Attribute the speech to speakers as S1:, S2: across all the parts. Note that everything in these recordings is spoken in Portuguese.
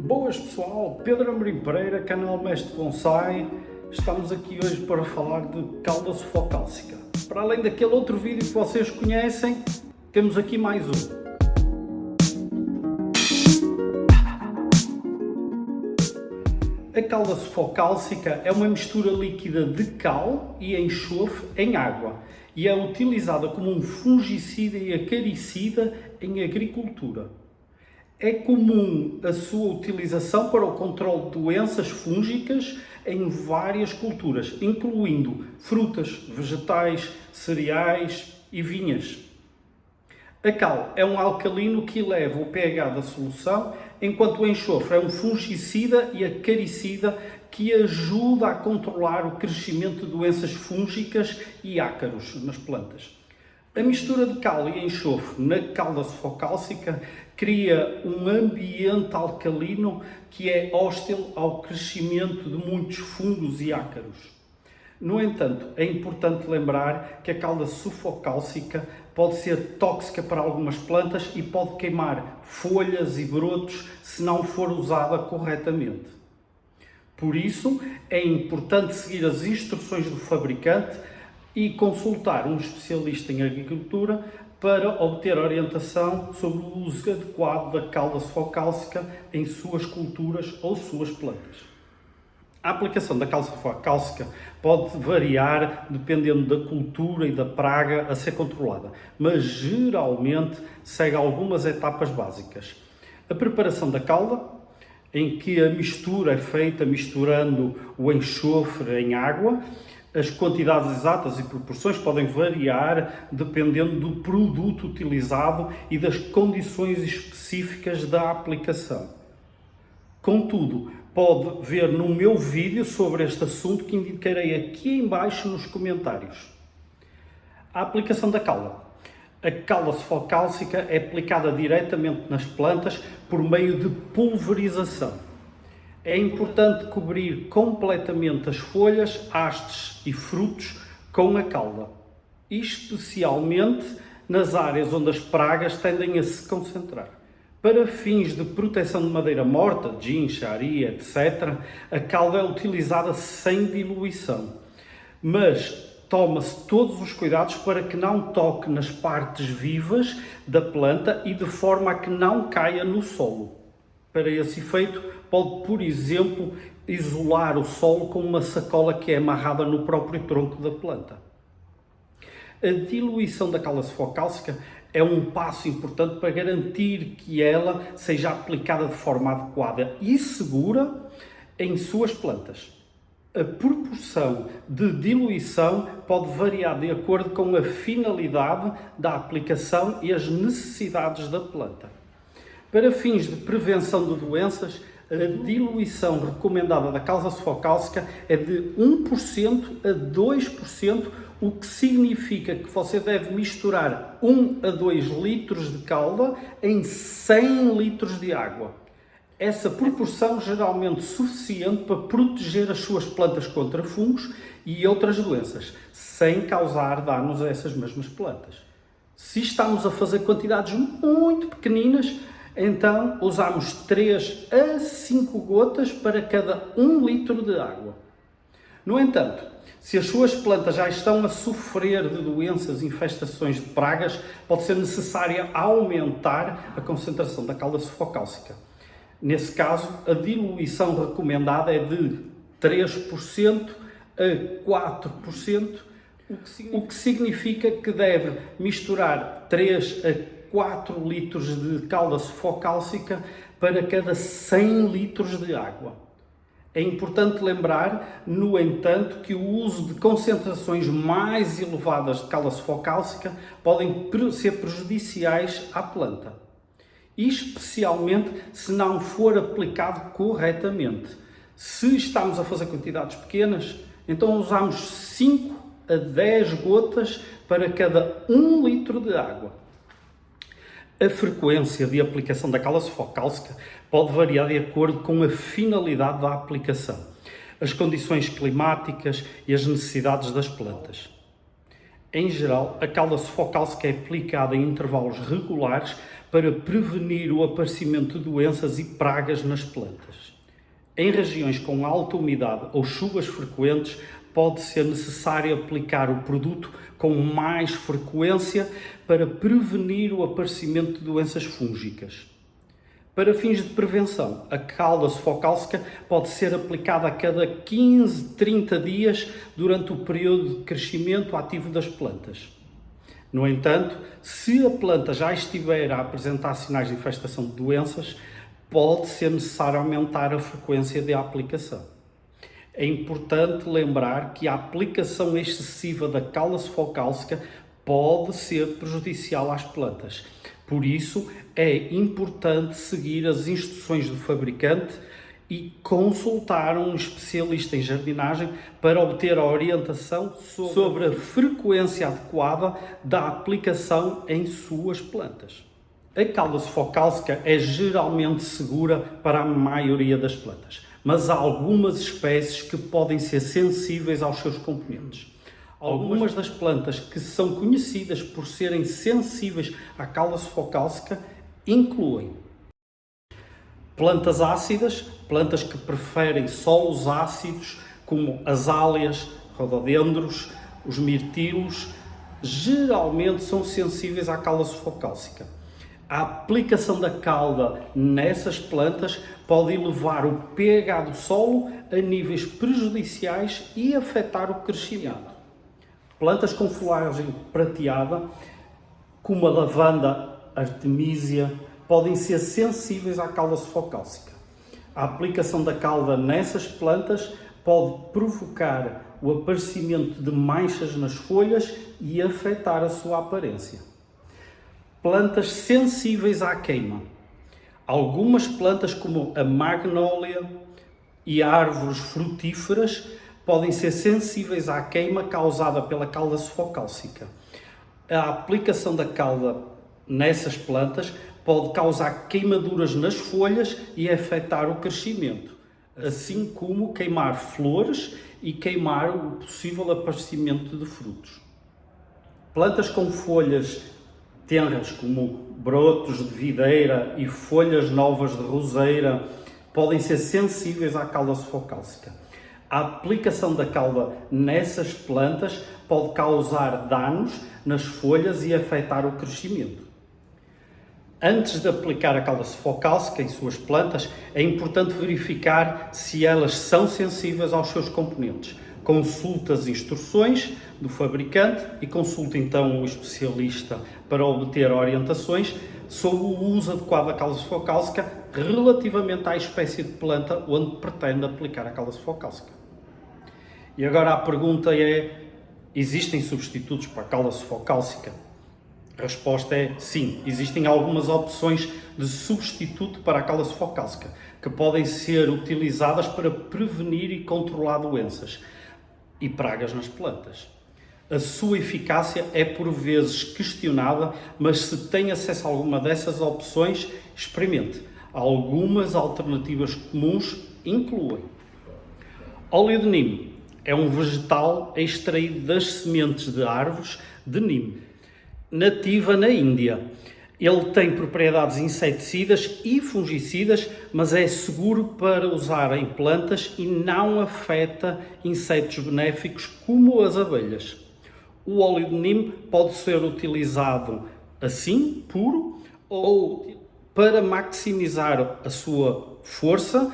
S1: Boas pessoal, Pedro Amorim Pereira, canal Mestre Bonsai. Estamos aqui hoje para falar de cauda sufocálcica. Para além daquele outro vídeo que vocês conhecem, temos aqui mais um. A cauda sufocálcica é uma mistura líquida de cal e enxofre em água e é utilizada como um fungicida e acaricida em agricultura. É comum a sua utilização para o controle de doenças fúngicas em várias culturas, incluindo frutas, vegetais, cereais e vinhas. A cal é um alcalino que eleva o pH da solução, enquanto o enxofre é um fungicida e acaricida que ajuda a controlar o crescimento de doenças fúngicas e ácaros nas plantas. A mistura de cal e enxofre na cauda sufocálcica cria um ambiente alcalino que é hostil ao crescimento de muitos fungos e ácaros. No entanto, é importante lembrar que a cauda sufocálcica pode ser tóxica para algumas plantas e pode queimar folhas e brotos se não for usada corretamente. Por isso, é importante seguir as instruções do fabricante e consultar um especialista em agricultura para obter orientação sobre o uso adequado da cauda sufocálcica em suas culturas ou suas plantas. A aplicação da cauda sufocálcica pode variar dependendo da cultura e da praga a ser controlada, mas geralmente segue algumas etapas básicas. A preparação da cauda, em que a mistura é feita misturando o enxofre em água. As quantidades exatas e proporções podem variar dependendo do produto utilizado e das condições específicas da aplicação. Contudo, pode ver no meu vídeo sobre este assunto que indicarei aqui em baixo nos comentários. A aplicação da cauda. A cauda sufocálcica é aplicada diretamente nas plantas por meio de pulverização. É importante cobrir completamente as folhas, hastes e frutos com a cauda, especialmente nas áreas onde as pragas tendem a se concentrar. Para fins de proteção de madeira morta, gincha, areia, etc., a cauda é utilizada sem diluição, mas toma-se todos os cuidados para que não toque nas partes vivas da planta e de forma a que não caia no solo. Para esse efeito, pode, por exemplo, isolar o solo com uma sacola que é amarrada no próprio tronco da planta. A diluição da cauda sufocálcica é um passo importante para garantir que ela seja aplicada de forma adequada e segura em suas plantas. A proporção de diluição pode variar de acordo com a finalidade da aplicação e as necessidades da planta. Para fins de prevenção de doenças, a diluição recomendada da cauda sufocálcica é de 1% a 2%, o que significa que você deve misturar 1 a 2 litros de cauda em 100 litros de água. Essa proporção geralmente suficiente para proteger as suas plantas contra fungos e outras doenças, sem causar danos a essas mesmas plantas. Se estamos a fazer quantidades muito pequeninas, então usamos 3 a 5 gotas para cada 1 litro de água. No entanto, se as suas plantas já estão a sofrer de doenças e infestações de pragas, pode ser necessário aumentar a concentração da cauda sufocálcica. Nesse caso, a diluição recomendada é de 3% a 4%, o que significa que deve misturar 3 a 4 litros de cauda sufocálcica para cada 100 litros de água. É importante lembrar, no entanto, que o uso de concentrações mais elevadas de cauda sufocálcica podem ser prejudiciais à planta, especialmente se não for aplicado corretamente. Se estamos a fazer quantidades pequenas, então usamos 5 a 10 gotas para cada 1 litro de água. A frequência de aplicação da cauda sufocálcica pode variar de acordo com a finalidade da aplicação, as condições climáticas e as necessidades das plantas. Em geral, a calda sufocálcica é aplicada em intervalos regulares para prevenir o aparecimento de doenças e pragas nas plantas. Em regiões com alta umidade ou chuvas frequentes, pode ser necessário aplicar o produto com mais frequência para prevenir o aparecimento de doenças fúngicas. Para fins de prevenção, a calda sufocálcica pode ser aplicada a cada 15-30 dias durante o período de crescimento ativo das plantas. No entanto, se a planta já estiver a apresentar sinais de infestação de doenças, pode ser necessário aumentar a frequência de aplicação. É importante lembrar que a aplicação excessiva da calda sufocálcica pode ser prejudicial às plantas. Por isso, é importante seguir as instruções do fabricante e consultar um especialista em jardinagem para obter a orientação sobre a frequência adequada da aplicação em suas plantas. A calda sufocálcica é geralmente segura para a maioria das plantas, mas há algumas espécies que podem ser sensíveis aos seus componentes. Algumas das plantas que são conhecidas por serem sensíveis à calda sufocálcica incluem plantas ácidas, plantas que preferem solos ácidos, como azáleas, rododendros, os mirtilos, geralmente são sensíveis à calda sufocálcica. A aplicação da calda nessas plantas pode elevar o pH do solo a níveis prejudiciais e afetar o crescimento. Plantas com folhagem prateada, como a lavanda artemisia, podem ser sensíveis à calda sufocálcica. A aplicação da calda nessas plantas pode provocar o aparecimento de manchas nas folhas e afetar a sua aparência. Plantas sensíveis à queima. Algumas plantas, como a magnólia e árvores frutíferas, podem ser sensíveis à queima causada pela calda sufocálcica. A aplicação da calda nessas plantas pode causar queimaduras nas folhas e afetar o crescimento, assim como queimar flores e queimar o possível aparecimento de frutos. Plantas com folhas tenras, como brotos de videira e folhas novas de roseira, podem ser sensíveis à calda sufocálcica. A aplicação da calda nessas plantas pode causar danos nas folhas e afetar o crescimento. Antes de aplicar a calda sufocálcica em suas plantas, é importante verificar se elas são sensíveis aos seus componentes. Consulte as instruções do fabricante e consulte então o especialista para obter orientações sobre o uso adequado da calda sufocálcica relativamente à espécie de planta onde pretende aplicar a calda sufocálcica. E agora a pergunta é: existem substitutos para a calda sufocálcica? A resposta é sim, existem algumas opções de substituto para a calda sufocálcica que podem ser utilizadas para prevenir e controlar doenças e pragas nas plantas. A sua eficácia é por vezes questionada, mas se tem acesso a alguma dessas opções, experimente. Algumas alternativas comuns incluem óleo de nimo. É um vegetal extraído das sementes de árvores de nimo, nativa na Índia. Ele tem propriedades inseticidas e fungicidas, mas é seguro para usar em plantas e não afeta insetos benéficos como as abelhas. O óleo de nimo pode ser utilizado assim, puro, ou para maximizar a sua força,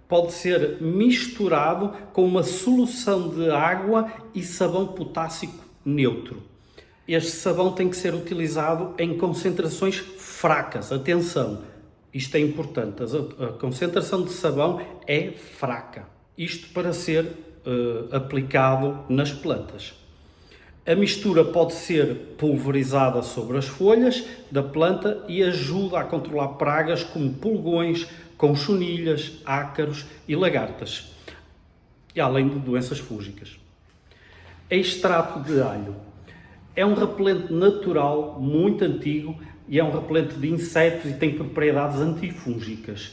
S1: pode ser misturado com uma solução de água e sabão potássico neutro. Este sabão tem que ser utilizado em concentrações fracas. Atenção, isto é importante, a concentração de sabão é fraca. Isto para ser aplicado nas plantas. A mistura pode ser pulverizada sobre as folhas da planta e ajuda a controlar pragas como pulgões, conchonilhas, ácaros e lagartas, e além de doenças fúngicas. Extrato de alho. É um repelente natural muito antigo e é um repelente de insetos e tem propriedades antifúngicas.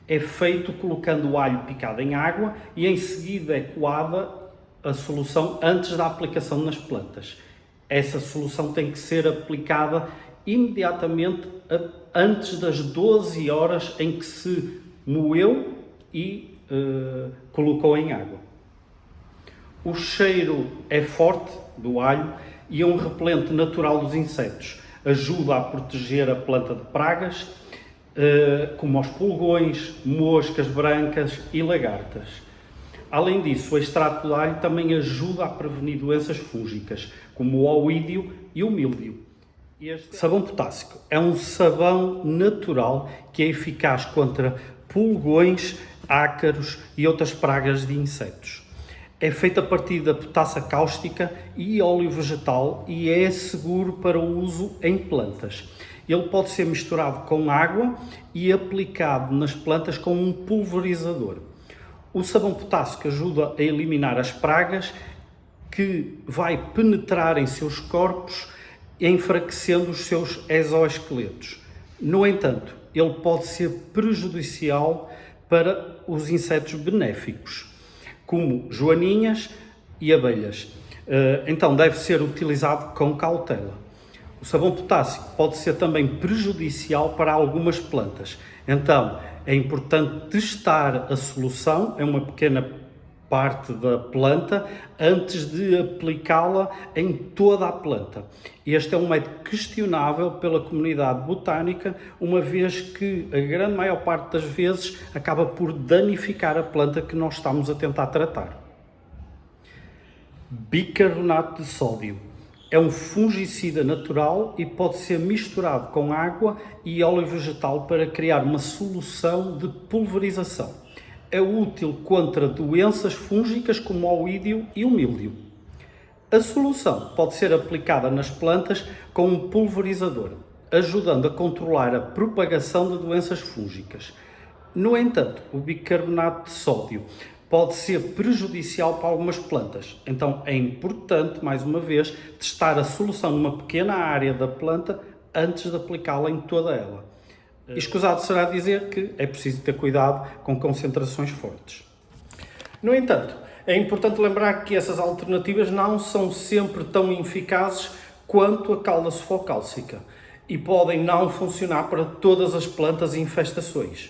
S1: É feito colocando o alho picado em água e em seguida é coada a solução antes da aplicação nas plantas. Essa solução tem que ser aplicada imediatamente antes das 12 horas em que se moeu e colocou em água. O cheiro é forte do alho e é um repelente natural dos insetos. Ajuda a proteger a planta de pragas, como os pulgões, moscas brancas e lagartas. Além disso, o extrato de alho também ajuda a prevenir doenças fúngicas, como o oídio e o míldio. Sabão potássico é um sabão natural que é eficaz contra pulgões, ácaros e outras pragas de insetos. É feito a partir da potassa cáustica e óleo vegetal e é seguro para o uso em plantas. Ele pode ser misturado com água e aplicado nas plantas com um pulverizador. O sabão potássico ajuda a eliminar as pragas que vai penetrar em seus corpos, enfraquecendo os seus exoesqueletos. No entanto, ele pode ser prejudicial para os insetos benéficos, como joaninhas e abelhas. Então deve ser utilizado com cautela. O sabão potássico pode ser também prejudicial para algumas plantas. Então é importante testar a solução, é uma pequena parte da planta, antes de aplicá-la em toda a planta. Este é um método questionável pela comunidade botânica, uma vez que a grande maior parte das vezes acaba por danificar a planta que nós estamos a tentar tratar. Bicarbonato de sódio é um fungicida natural e pode ser misturado com água e óleo vegetal para criar uma solução de pulverização. É útil contra doenças fúngicas como o oídio e o míldio. A solução pode ser aplicada nas plantas com um pulverizador, ajudando a controlar a propagação de doenças fúngicas. No entanto, o bicarbonato de sódio pode ser prejudicial para algumas plantas, então é importante, mais uma vez, testar a solução numa pequena área da planta antes de aplicá-la em toda ela. Escusado será dizer que é preciso ter cuidado com concentrações fortes. No entanto, é importante lembrar que essas alternativas não são sempre tão eficazes quanto a calda sulfocálcica e podem não funcionar para todas as plantas e infestações.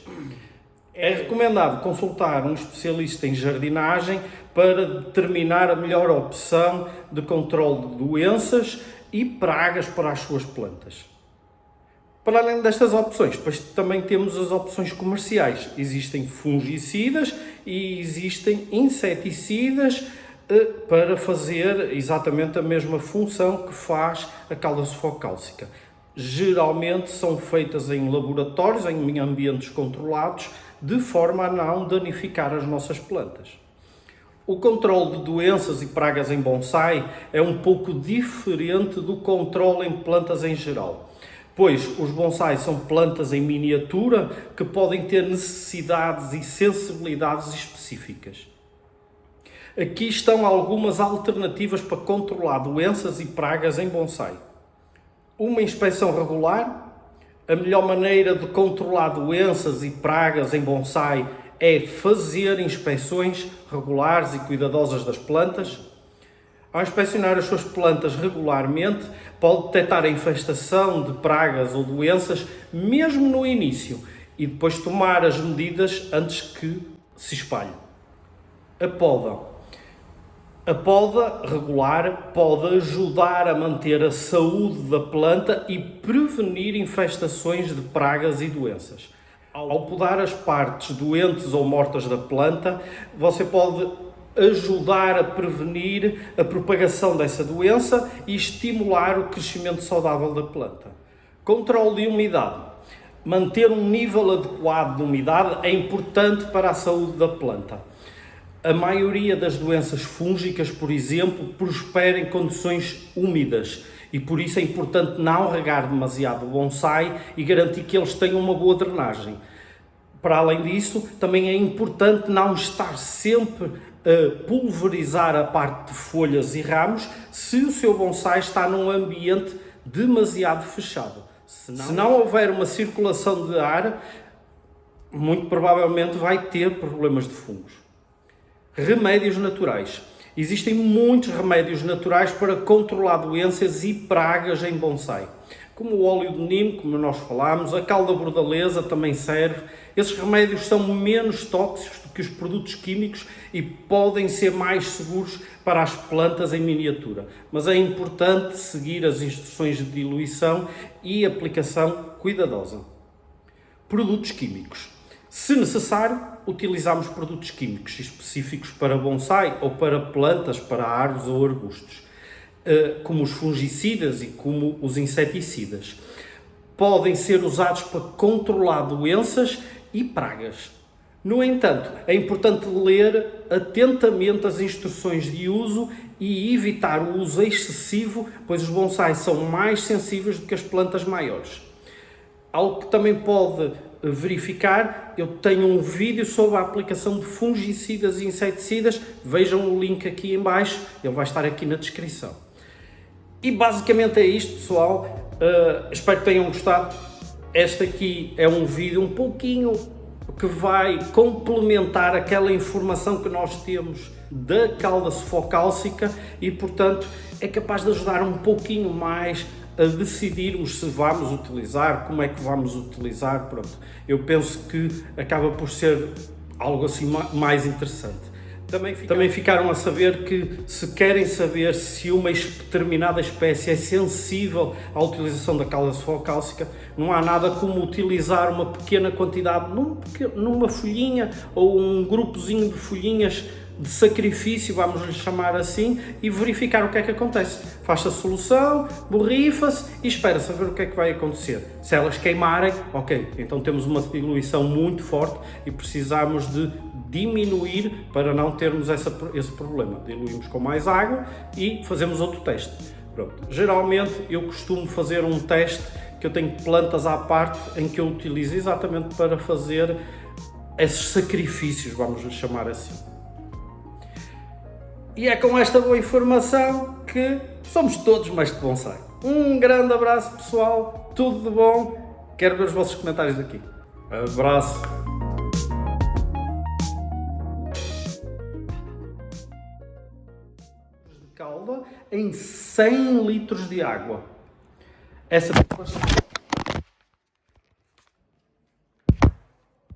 S1: É recomendado consultar um especialista em jardinagem para determinar a melhor opção de controle de doenças e pragas para as suas plantas. Para além destas opções, depois também temos as opções comerciais. Existem fungicidas e existem inseticidas para fazer exatamente a mesma função que faz a calda sulfocálcica. Geralmente são feitas em laboratórios, em ambientes controlados, de forma a não danificar as nossas plantas. O controle de doenças e pragas em bonsai é um pouco diferente do controle em plantas em geral, pois os bonsais são plantas em miniatura que podem ter necessidades e sensibilidades específicas. Aqui estão algumas alternativas para controlar doenças e pragas em bonsai. Uma inspeção regular. A melhor maneira de controlar doenças e pragas em bonsai é fazer inspeções regulares e cuidadosas das plantas. Ao inspecionar as suas plantas regularmente, pode detectar a infestação de pragas ou doenças mesmo no início e depois tomar as medidas antes que se espalhe. A poda. A poda regular pode ajudar a manter a saúde da planta e prevenir infestações de pragas e doenças. Ao podar as partes doentes ou mortas da planta, você pode ajudar a prevenir a propagação dessa doença e estimular o crescimento saudável da planta. Controle de umidade. Manter um nível adequado de umidade é importante para a saúde da planta. A maioria das doenças fúngicas, por exemplo, prospera em condições úmidas e por isso é importante não regar demasiado o bonsai e garantir que eles tenham uma boa drenagem. Para além disso, também é importante não estar sempre a pulverizar a parte de folhas e ramos se o seu bonsai está num ambiente demasiado fechado. Se não houver uma circulação de ar, muito provavelmente vai ter problemas de fungos. Remédios naturais. Existem muitos remédios naturais para controlar doenças e pragas em bonsai, como o óleo de nimo, como nós falámos, a cal da bordaleza também serve. Esses remédios são menos tóxicos do que os produtos químicos e podem ser mais seguros para as plantas em miniatura. Mas é importante seguir as instruções de diluição e aplicação cuidadosa. Produtos químicos. Se necessário, utilizamos produtos químicos específicos para bonsai ou para plantas, para árvores ou arbustos, como os fungicidas e como os inseticidas. Podem ser usados para controlar doenças e pragas. No entanto, é importante ler atentamente as instruções de uso e evitar o uso excessivo, pois os bonsais são mais sensíveis do que as plantas maiores. Algo que também pode verificar, eu tenho um vídeo sobre a aplicação de fungicidas e inseticidas, vejam o link aqui em baixo, ele vai estar aqui na descrição. E basicamente é isto, pessoal, espero que tenham gostado. Este aqui é um vídeo um pouquinho que vai complementar aquela informação que nós temos da calda sufocálcica e, portanto, é capaz de ajudar um pouquinho mais a decidirmos se vamos utilizar, como é que vamos utilizar, pronto. Eu penso que acaba por ser algo assim mais interessante. Também ficaram a saber que, se querem saber se uma determinada espécie é sensível à utilização da calda sufocálcica, não há nada como utilizar uma pequena quantidade numa folhinha ou um grupozinho de folhinhas de sacrifício, vamos lhe chamar assim, e verificar o que é que acontece. Faz-se a solução, borrifa-se e espera-se a ver o que é que vai acontecer. Se elas queimarem, ok, então temos uma diluição muito forte e precisamos de diminuir para não termos esse problema. Diluímos com mais água e fazemos outro teste. Pronto. Geralmente eu costumo fazer um teste que eu tenho plantas à parte em que eu utilizo exatamente para fazer esses sacrifícios, vamos lhe chamar assim. E é com esta boa informação que somos todos mestres de bonsai. Um grande abraço, pessoal, tudo de bom. Quero ver os vossos comentários aqui. Abraço. De calda em 100 litros de água. Essa